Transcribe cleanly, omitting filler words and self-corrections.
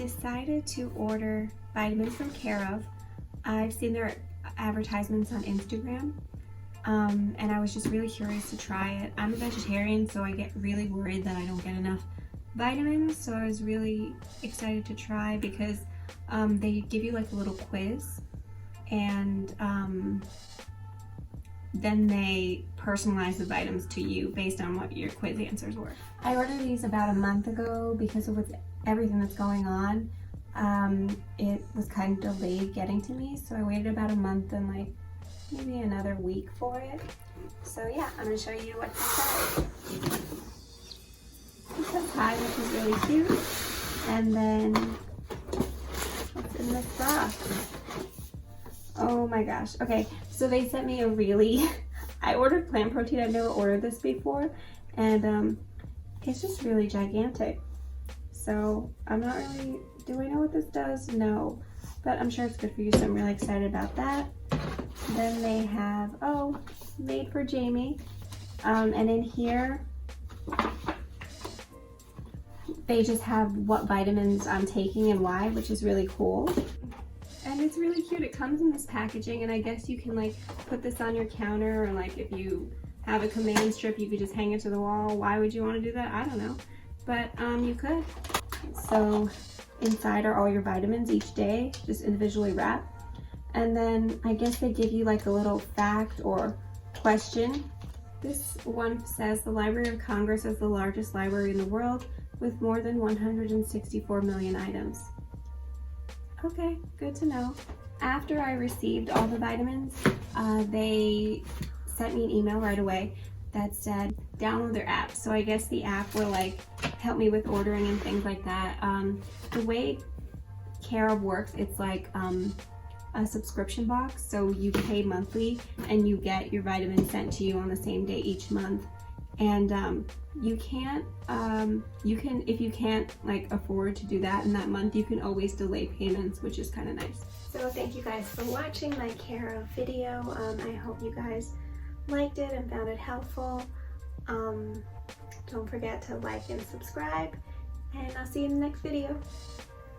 decided to order vitamins from Care of. I've seen their advertisements on Instagram, and I was just really curious to try it. I'm a vegetarian, so I get really worried that I don't get enough vitamins, so I was really excited to try because they give you like a little quiz, and then they personalize the vitamins to you based on what your quiz answers were. I ordered these about a month ago because of everything that's going on. It was kind of delayed getting to me, so I waited about a month and like maybe another week for it. So yeah, I'm gonna show you what's inside. It says hi, which is really cute. And then what's in this box? Oh my gosh. Okay, so they sent me a really, I ordered plant protein. I've never ordered this before, and it's just really gigantic. So I'm not really, do I know what this does? No, but I'm sure it's good for you, so I'm really excited about that. Then they have, oh, made for Jamie. And in here, they just have what vitamins I'm taking and why, which is really cool. And it's really cute. It comes in this packaging, and I guess you can like put this on your counter, or like if you have a command strip, you could just hang it to the wall. Why would you want to do that? I don't know, but you could. So inside are all your vitamins each day, just individually wrapped. And then I guess they give you like a little fact or question. This one says the Library of Congress is the largest library in the world with more than 164 million items. Okay, good to know. After I received all the vitamins, they sent me an email right away that said download their app. So I guess the app will like help me with ordering and things like that. The way Care of works, it's like a subscription box, so you pay monthly and you get your vitamins sent to you on the same day each month. And you can if you can't like afford to do that in that month, you can always delay payments, which is kind of nice. So thank you guys for watching my Care of video. I hope you guys liked it and found it helpful. Don't forget to like and subscribe, and I'll see you in the next video.